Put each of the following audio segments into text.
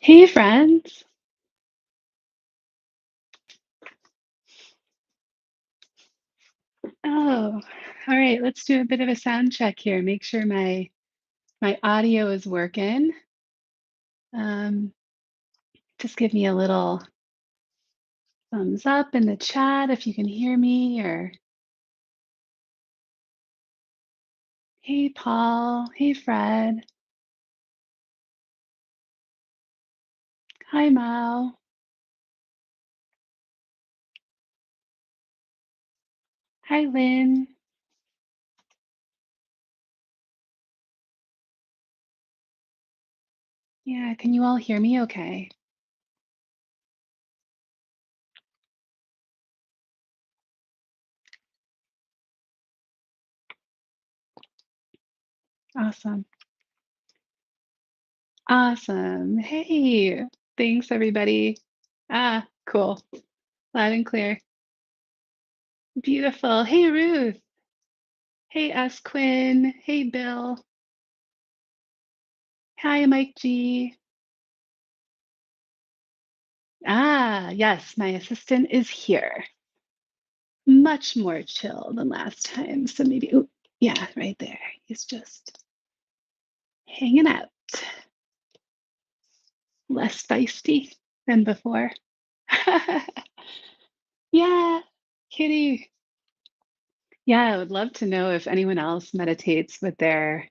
Hey, friends. Oh, all right. Let's do a bit of a sound check here. Make sure my audio is working. Um, just give me a little thumbs up in the chat if you can hear me. Or hey, Paul. Hey, Fred. Hi, Mao. Hi, Lynn. Yeah, can you all hear me? Okay. Awesome. Awesome. Hey, thanks, everybody. Cool. Loud and clear. Beautiful. Hey, Ruth. Hey, S. Quinn. Hey, Bill. Hi, Mike G. Yes, my assistant is here. Much more chill than last time. So maybe, ooh, yeah, right there. He's just hanging out. Less feisty than before. Yeah, kitty. Yeah, I would love to know if anyone else meditates with their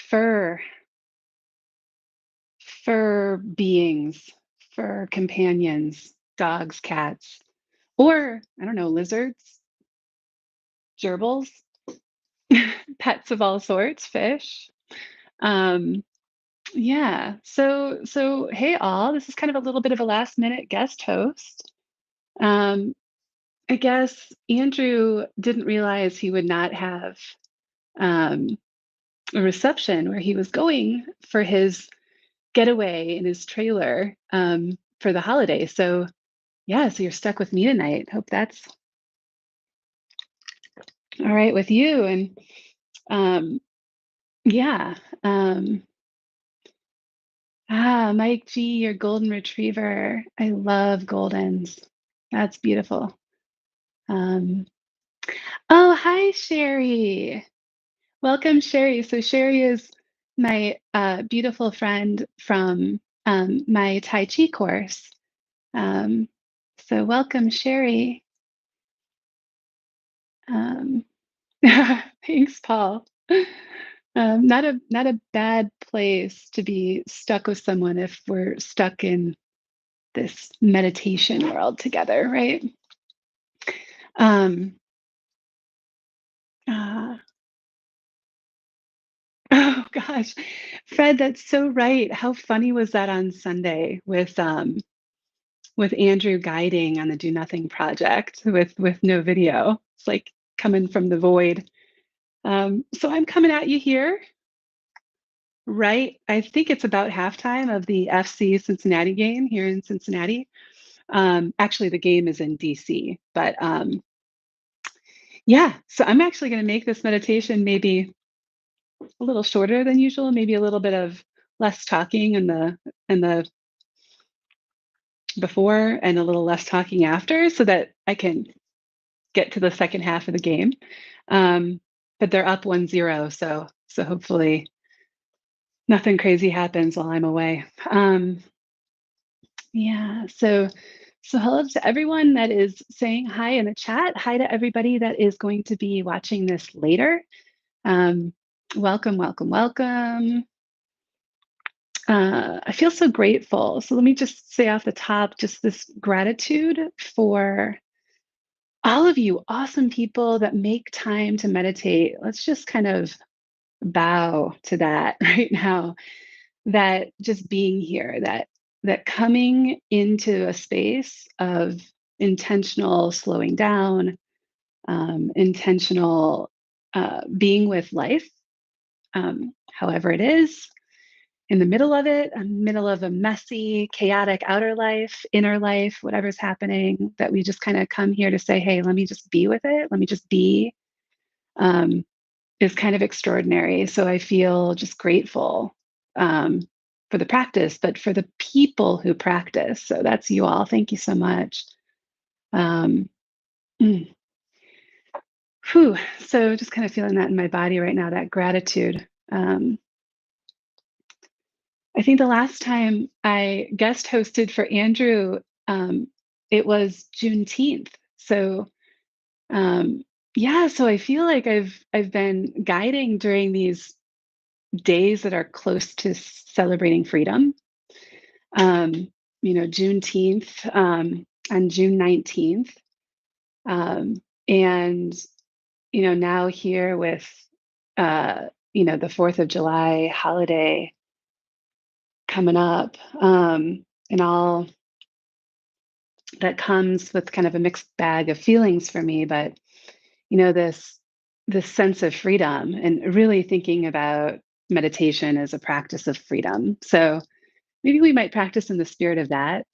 fur, fur beings, fur companions, dogs, cats, or I don't know, lizards, gerbils. Pets of all sorts, fish. Um, yeah. So hey all, this is kind of a little bit of a last minute guest host. Um, I guess Andrew didn't realize he would not have um, a reception where he was going for his getaway in his trailer for the holiday. So yeah, so you're stuck with me tonight. Hope that's all right with you. And um, yeah. Um, Mike G, your golden retriever. I love goldens. That's beautiful. Um, oh, hi, Sherry. Welcome, Sherry. So Sherry is my beautiful friend from my Tai Chi course. Um, so welcome, Sherry. Um, thanks, Paul. Not a bad place to be stuck with someone if we're stuck in this meditation world together, right? Um, uh, oh gosh, Fred, that's so right. How funny was that on Sunday with Andrew guiding on the Do Nothing project with no video? It's like coming from the void. So I'm coming at you here, right? I think it's about halftime of the FC Cincinnati game here in Cincinnati. Actually, the game is in DC, but yeah. So I'm actually going to make this meditation maybe a little shorter than usual, maybe a little bit of less talking in the before and a little less talking after so that I can get to the second half of the game. Um, but they're up 1-0, so hopefully nothing crazy happens while I'm away. Yeah, so hello to everyone that is saying hi in the chat. Hi to everybody that is going to be watching this later. Um, welcome, welcome, welcome. I feel so grateful. So let me just say off the top, just this gratitude for all of you awesome people that make time to meditate. Let's just kind of bow to that right now. That just being here, that coming into a space of intentional slowing down, intentional being with life, however it is, in the middle of it, a middle of a messy, chaotic outer life, inner life, whatever's happening, that we just kind of come here to say, hey, let me just be with it. Let me just be, is kind of extraordinary. So I feel just grateful. Um, for the practice, but for the people who practice. So that's you all. Thank you so much. Um, mm, Whew. So just kind of feeling that in my body right now, that gratitude. I think the last time I guest hosted for Andrew, it was Juneteenth. So um, yeah, so I feel like I've been guiding during these days that are close to celebrating freedom. Um, Juneteenth on June 19th. Um, and, now here with, the 4th of July holiday coming up, and all that comes with kind of a mixed bag of feelings for me, but, this sense of freedom and really thinking about meditation as a practice of freedom. So maybe we might practice in the spirit of that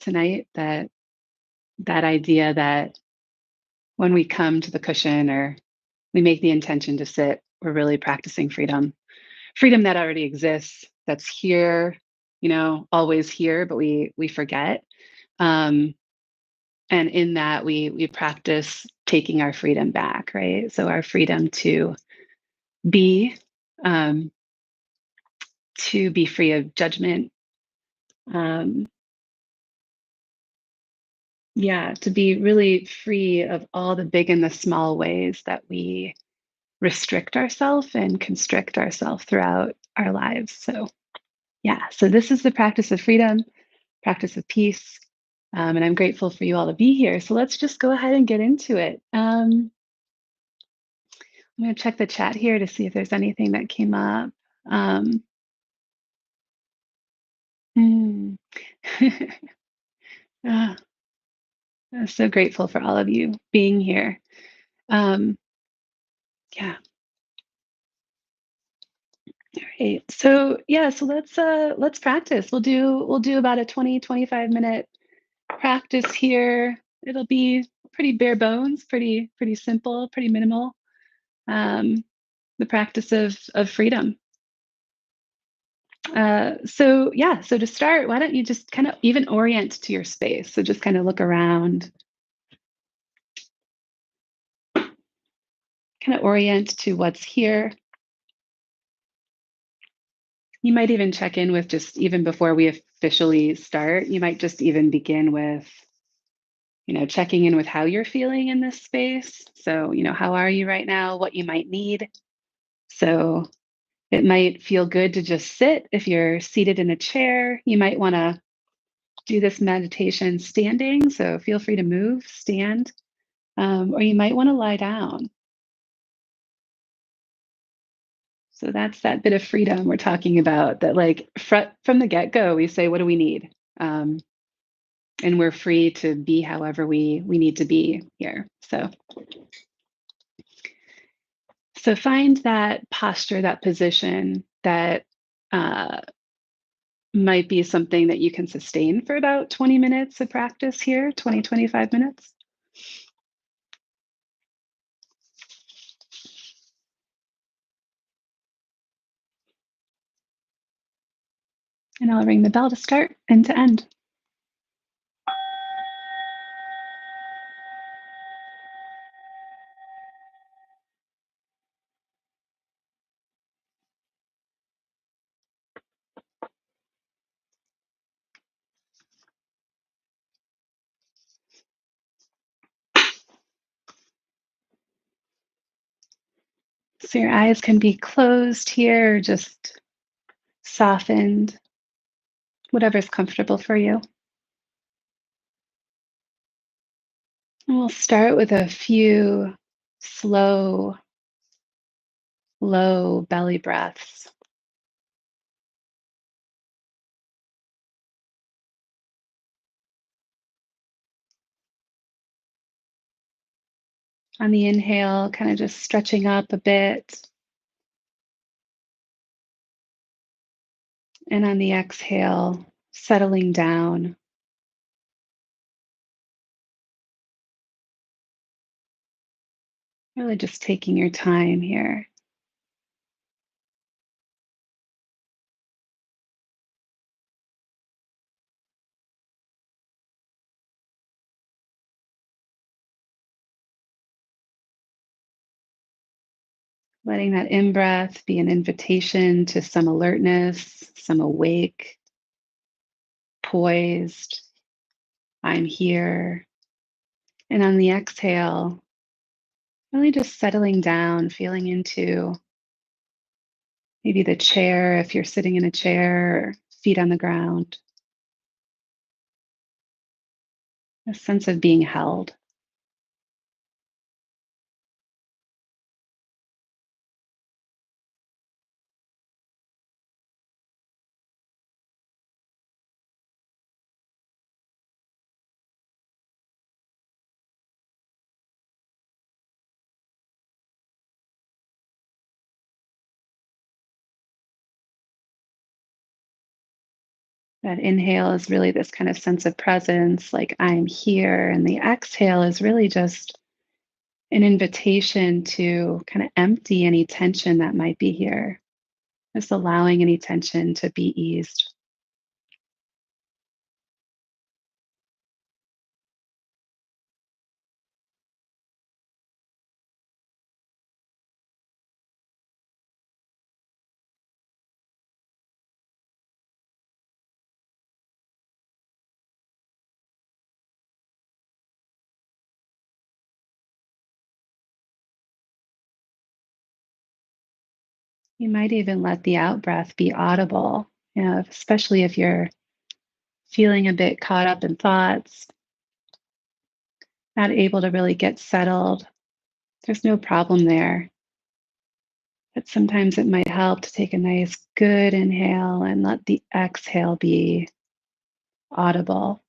tonight. That idea that when we come to the cushion or we make the intention to sit, we're really practicing freedom. Freedom that already exists, that's here, always here, but we forget. Um, and in that we practice taking our freedom back, right? So our freedom be, um, to be free of judgment. Um, yeah, to be really free of all the big and the small ways that we restrict ourselves and constrict ourselves throughout our lives. So, yeah, so this is the practice of freedom, practice of peace. And I'm grateful for you all to be here. So let's just go ahead and get into it. I'm going to check the chat here to see if there's anything that came up. Um, hmm. Ah, I'm so grateful for all of you being here. Um, yeah. All right. So yeah, so let's practice. We'll do about a 20-25 minute practice here. It'll be pretty bare bones, pretty simple, pretty minimal. Um, the practice of freedom. So yeah, so to start, why don't you just kind of even orient to your space? So just kind of look around, kind of orient to what's here. You might even check in with just even before we officially start, you might just even begin with, checking in with how you're feeling in this space. So, how are you right now? What you might need. So, it might feel good to just sit. If you're seated in a chair, you might want to do this meditation standing. So, feel free to move, stand, or you might want to lie down. So, that's that bit of freedom we're talking about that, like, from the get go, we say, what do we need? Um, and we're free to be however we need to be here. So find that posture, that position that uh, might be something that you can sustain for about 20 minutes of practice here, 20-25 minutes. And I'll ring the bell to start and to end. So your eyes can be closed here, just softened, whatever's comfortable for you. And we'll start with a few slow, low belly breaths. On the inhale, kind of just stretching up a bit. And on the exhale, settling down. Really just taking your time here. Letting that in breath be an invitation to some alertness, some awake, poised, I'm here. And on the exhale, really just settling down, feeling into maybe the chair if you're sitting in a chair, or feet on the ground, a sense of being held. That inhale is really this kind of sense of presence, like I'm here. And the exhale is really just an invitation to kind of empty any tension that might be here, just allowing any tension to be eased. You might even let the out breath be audible, especially if you're feeling a bit caught up in thoughts, not able to really get settled. There's no problem there. But sometimes it might help to take a nice, good inhale and let the exhale be audible.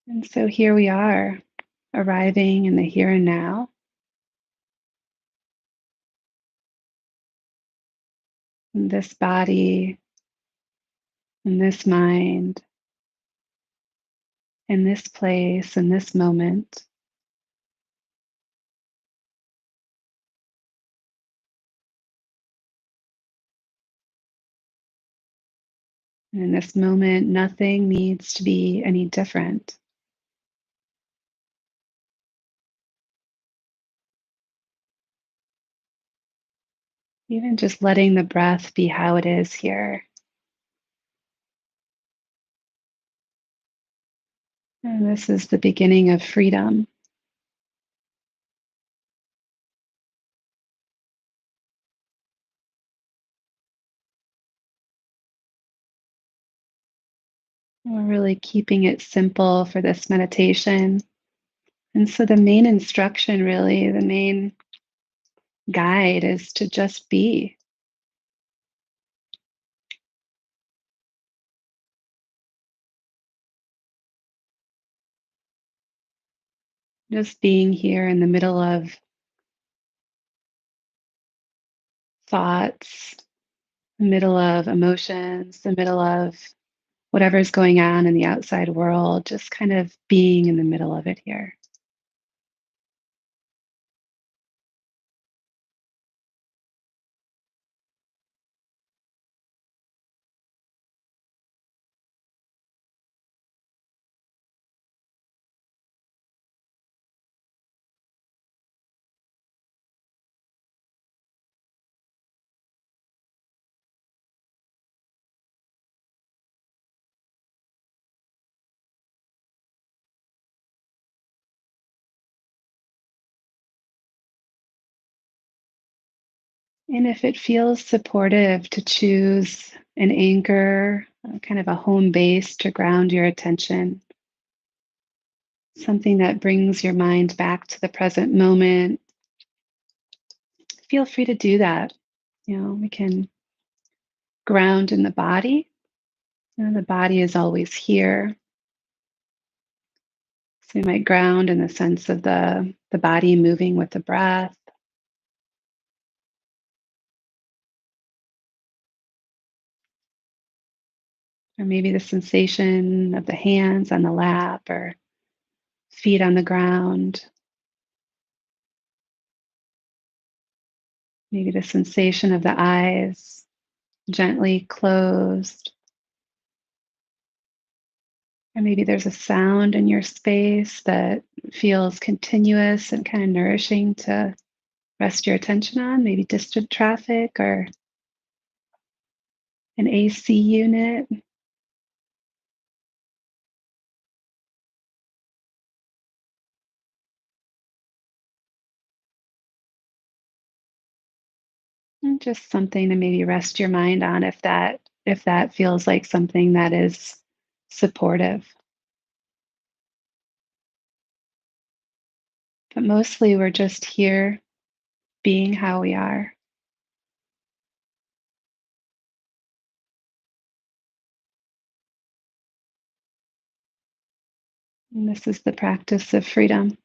And so here we are, arriving in the here and now, in this body, in this mind, in this place, in this moment. And in this moment, nothing needs to be any different. Even just letting the breath be how it is here. And this is the beginning of freedom. We're really keeping it simple for this meditation. And so the main instruction, really, the main guide is to just be, just being here in the middle of thoughts, the middle of emotions, the middle of whatever's going on in the outside world, just kind of being in the middle of it here. And if it feels supportive to choose an anchor, kind of a home base to ground your attention, something that brings your mind back to the present moment, feel free to do that. We can ground in the body. The body is always here. So we might ground in the sense of the body moving with the breath, or maybe the sensation of the hands on the lap, or feet on the ground, maybe the sensation of the eyes gently closed, or maybe there's a sound in your space that feels continuous and kind of nourishing to rest your attention on, maybe distant traffic or an AC unit. And just something to maybe rest your mind on if that feels like something that is supportive. But mostly we're just here being how we are. And this is the practice of freedom.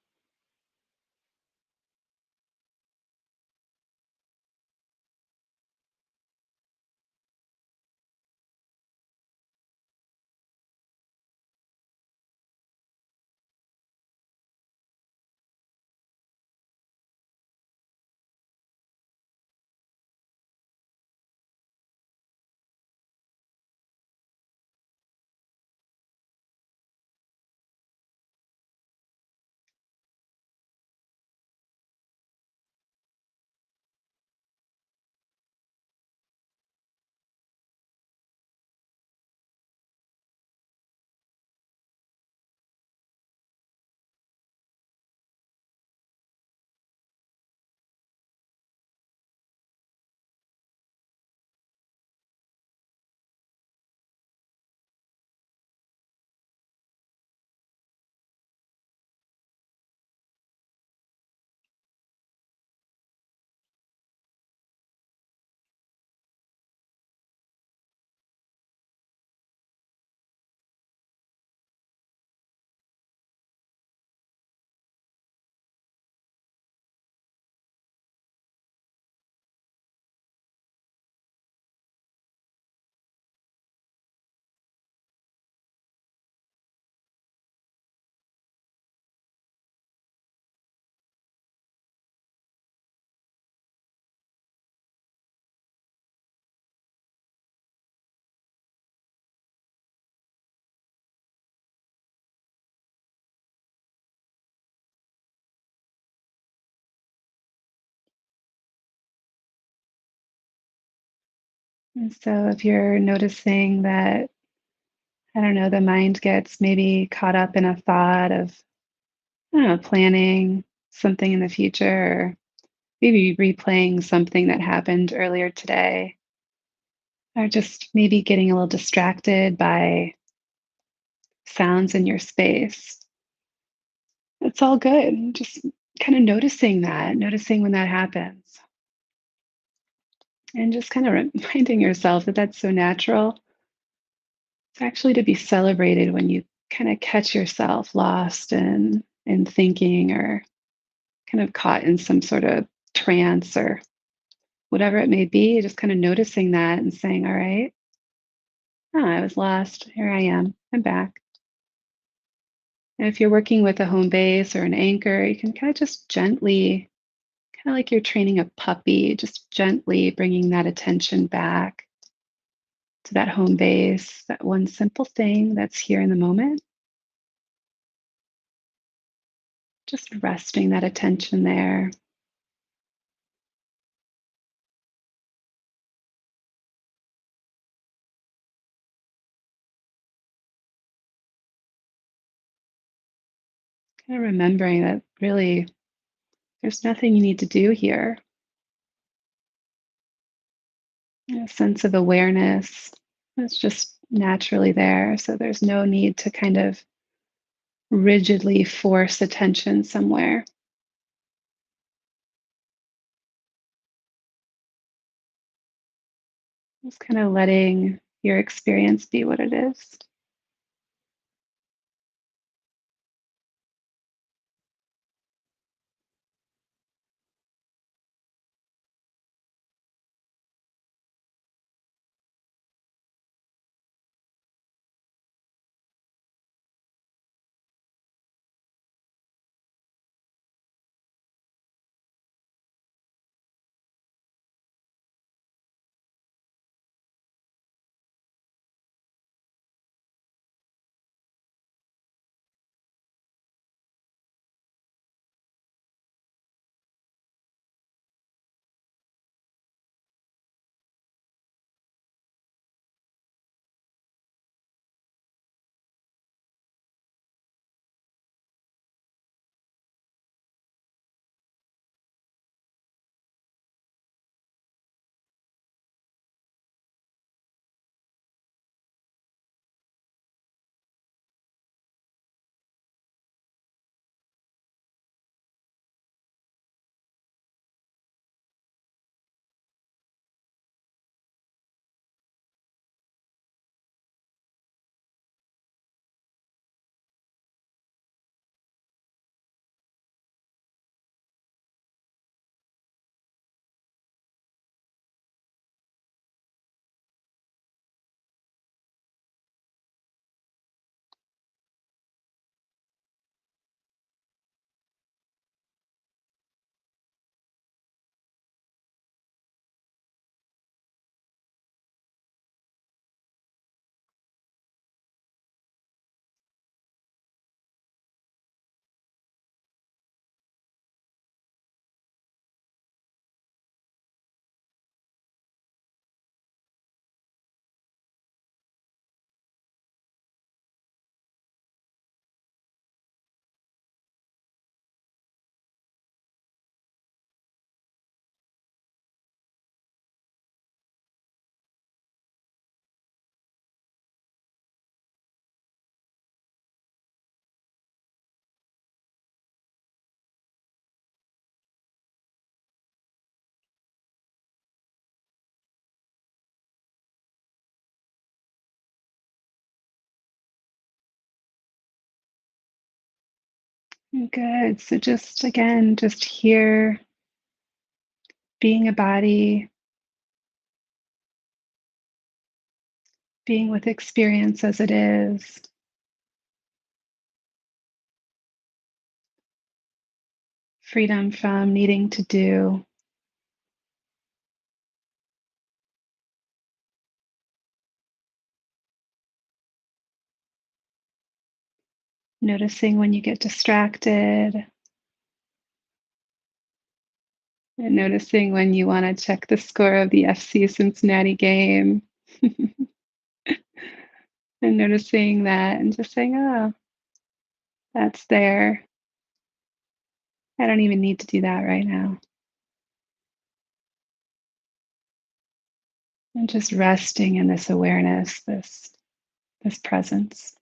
And so if you're noticing that, I don't know, the mind gets maybe caught up in a thought of, I don't know, planning something in the future, or maybe replaying something that happened earlier today, or just maybe getting a little distracted by sounds in your space. It's all good. Just kind of noticing that, noticing when that happens, and just kind of reminding yourself that that's so natural. It's actually to be celebrated when you kind of catch yourself lost in thinking, or kind of caught in some sort of trance or whatever it may be, just kind of noticing that and saying, all right, oh, I was lost. Here I am. I'm back. And if you're working with a home base or an anchor, you can kind of just gently, kind of like you're training a puppy, just gently bringing that attention back to that home base, that one simple thing that's here in the moment, just resting that attention there. Kind of remembering that really there's nothing you need to do here. A sense of awareness is just naturally there. So there's no need to kind of rigidly force attention somewhere. Just kind of letting your experience be what it is. Good. So just again, just here, being a body, being with experience as it is, freedom from needing to do, noticing when you get distracted, and noticing when you want to check the score of the FC Cincinnati game, and noticing that and just saying, oh, that's there. I don't even need to do that right now. And just resting in this awareness, this presence.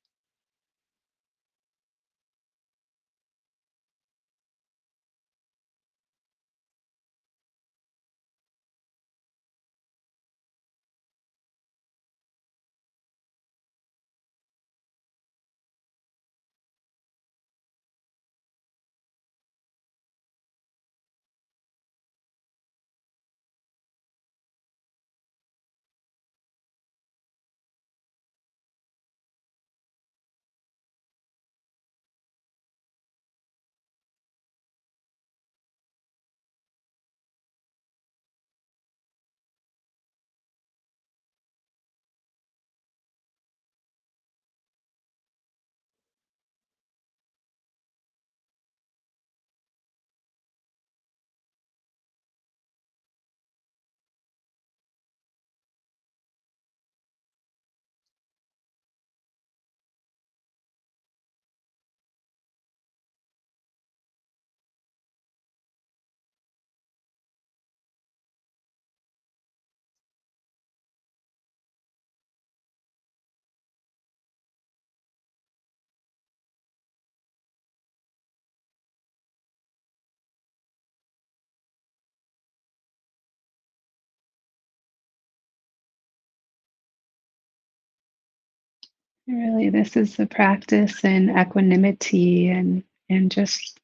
Really, this is the practice in equanimity and just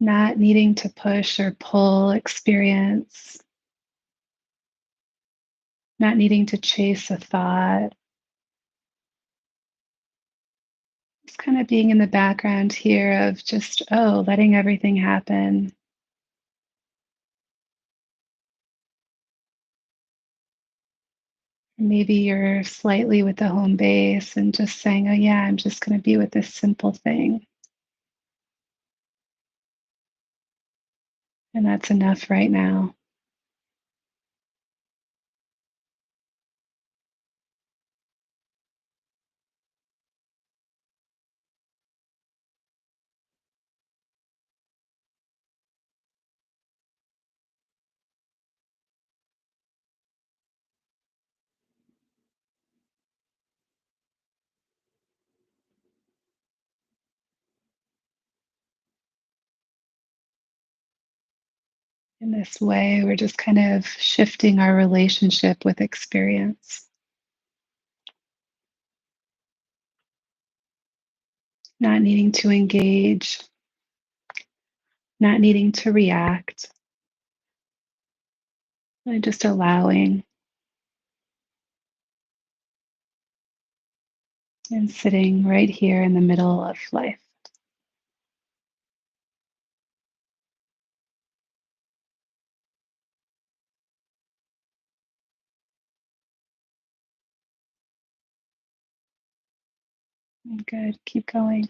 not needing to push or pull experience, not needing to chase a thought, just kind of being in the background here of just, oh, letting everything happen. Maybe you're slightly with the home base and just saying, oh, yeah, I'm just going to be with this simple thing. And that's enough right now. In this way, we're just kind of shifting our relationship with experience, not needing to engage, not needing to react, really just allowing and sitting right here in the middle of life. Good. Keep going.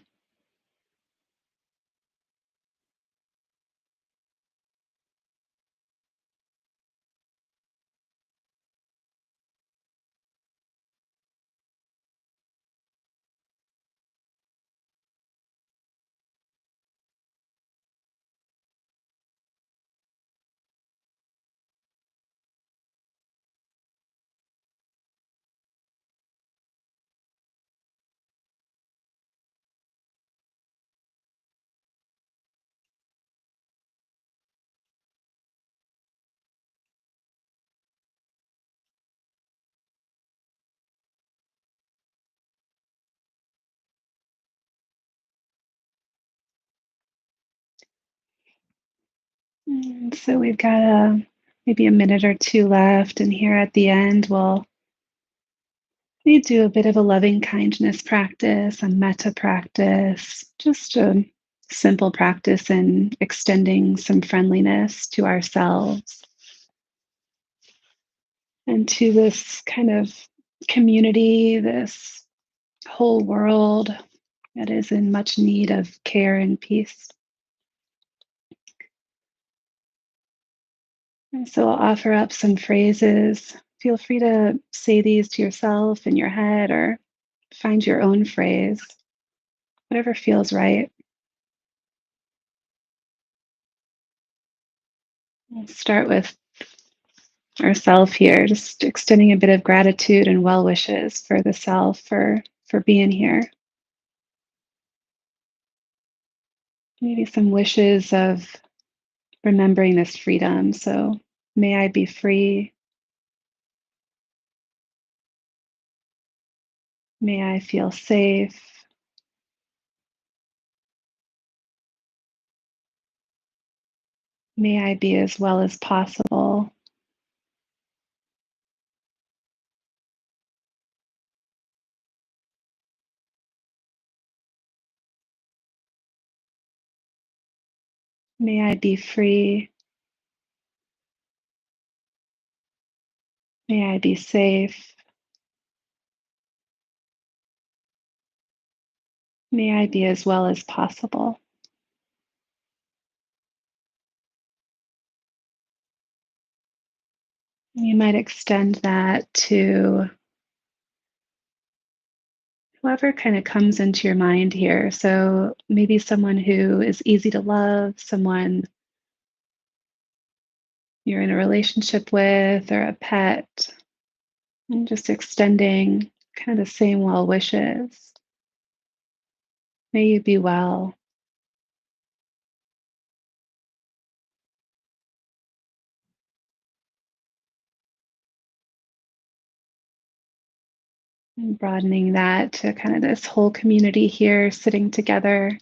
So we've got maybe a minute or two left, and here at the end, we do a bit of a loving kindness practice, a metta practice, just a simple practice in extending some friendliness to ourselves and to this kind of community, this whole world that is in much need of care and peace. And so I'll offer up some phrases. Feel free to say these to yourself in your head or find your own phrase, whatever feels right. We'll start with ourself here, just extending a bit of gratitude and well wishes for the self for being here. Maybe some wishes of remembering this freedom. So may I be free. May I feel safe. May I be as well as possible. May I be free. May I be safe. May I be as well as possible. You might extend that to whoever kind of comes into your mind here. So maybe someone who is easy to love, someone you're in a relationship with, or a pet, and just extending kind of the same well wishes. May you be well. And broadening that to kind of this whole community here sitting together,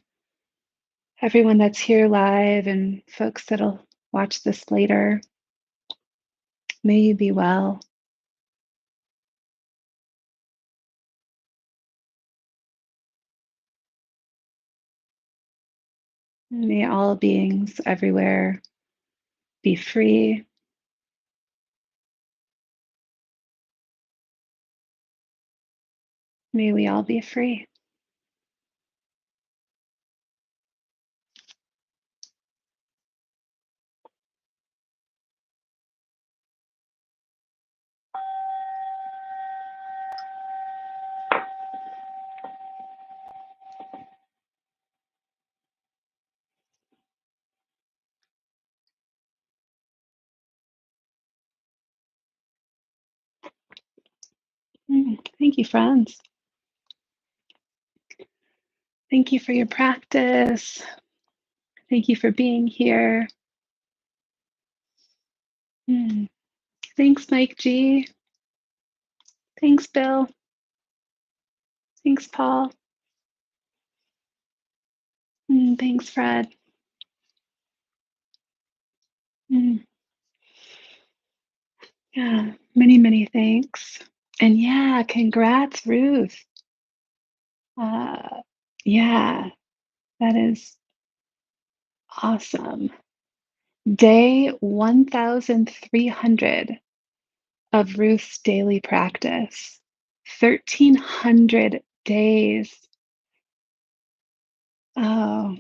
everyone that's here live and folks that'll watch this later. May you be well. May all beings everywhere be free. May we all be free. Thank you, friends. Thank you for your practice. Thank you for being here. Mm. Thanks, Mike G. Thanks, Bill. Thanks, Paul. Thanks, Fred. Mm. Yeah, many, many thanks. And yeah, congrats, Ruth. Uh, yeah, that is awesome. Day 1300 of Ruth's daily practice. 1300 days. Oh,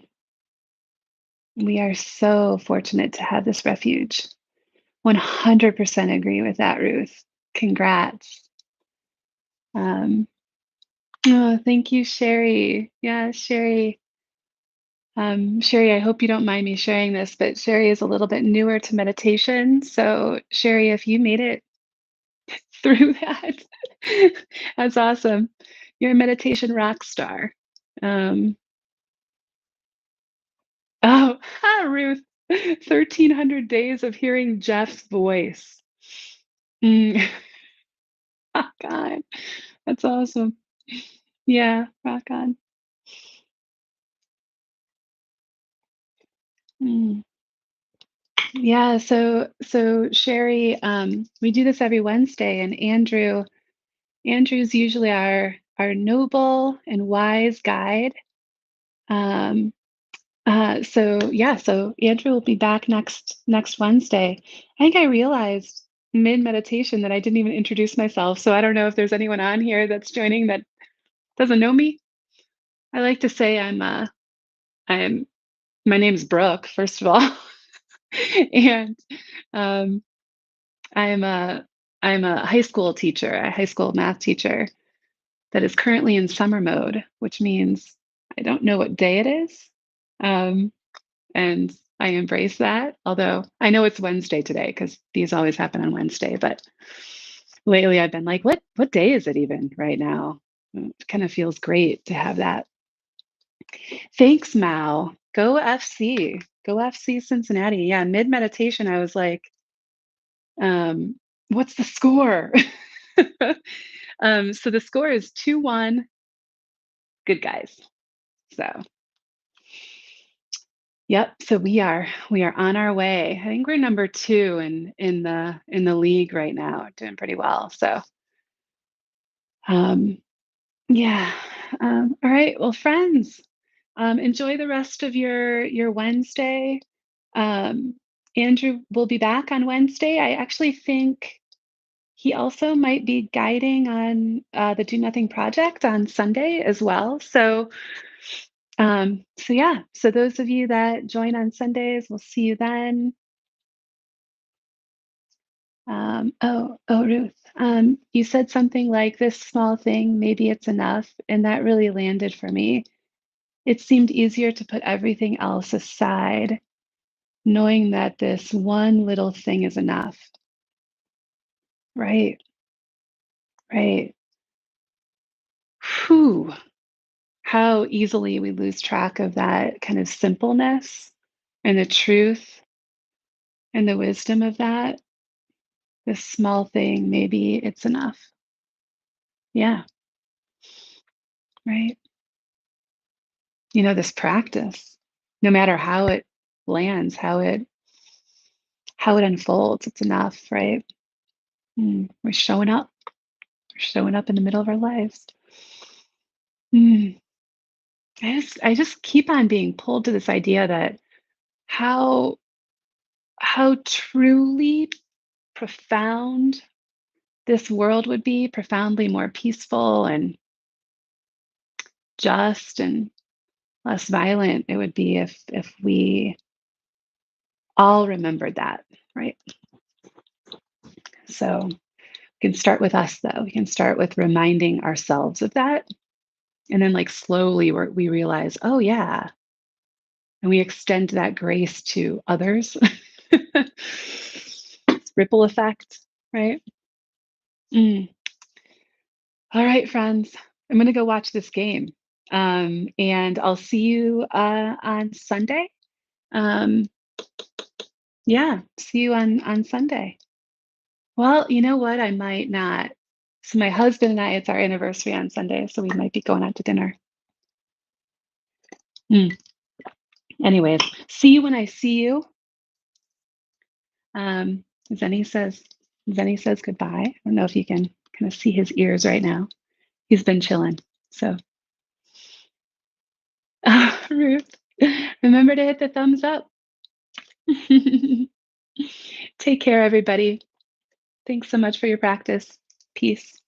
we are so fortunate to have this refuge. 100% agree with that, Ruth. Congrats. Um, oh, thank you, Sherry. Yeah, Sherry. Sherry, I hope you don't mind me sharing this, but Sherry is a little bit newer to meditation. So, Sherry, if you made it through that, that's awesome. You're a meditation rock star. Um, oh, Ruth, 1300 days of hearing Jeff's voice. Mm, rock on. That's awesome. Yeah, rock on. Mm. Yeah, so Sherry, we do this every Wednesday, and Andrew's usually our noble and wise guide. Um, so yeah, so Andrew will be back next Wednesday. I think I realized mid meditation that I didn't even introduce myself, so I don't know if there's anyone on here that's joining that doesn't know me. I like to say I'm my name's Brooke, first of all, and um, I'm a I'm a high school teacher, a high school math teacher that is currently in summer mode, which means I don't know what day it is. Um, and I embrace that. Although I know it's Wednesday today because these always happen on Wednesday. But lately I've been like, what day is it even right now? It kind of feels great to have that. Thanks, Mao. Go FC. Go FC Cincinnati. Yeah, mid meditation, I was like, um, what's the score? So the score is 2-1, good guys. So yep. So we are on our way. I think we're number two in the league right now, doing pretty well. So um, yeah. All right. Well, friends, enjoy the rest of your Wednesday. Um, Andrew will be back on Wednesday. I actually think he also might be guiding on the Do Nothing Project on Sunday as well. So yeah. So those of you that join on Sundays, we'll see you then. Ruth, you said something like this small thing, maybe it's enough, and that really landed for me. It seemed easier to put everything else aside, knowing that this one little thing is enough. Right, right. Whew, how easily we lose track of that kind of simpleness and the truth and the wisdom of that. This small thing, maybe it's enough. Yeah, right. This practice, no matter how it lands, how it unfolds, it's enough, right? We're showing up. We're showing up in the middle of our lives. Mm, I just keep on being pulled to this idea that how how truly profound this world would be, profoundly more peaceful and just and less violent it would be if we all remembered that, right? So we can start with us, though. We can start with reminding ourselves of that. And then, like, slowly we realize, oh, yeah. And we extend that grace to others. Ripple effect, right? Mm. All right, friends. I'm going to go watch this game. And I'll see you on Sunday. Um, yeah, see you on Sunday. Well, you know what? I might not. So my husband and I, it's our anniversary on Sunday, so we might be going out to dinner. Mm. Anyways, see you when I see you. Um, Zenny says goodbye. I don't know if you can kind of see his ears right now. He's been chilling. So, Ruth, remember to hit the thumbs up. Take care, everybody. Thanks so much for your practice. Peace.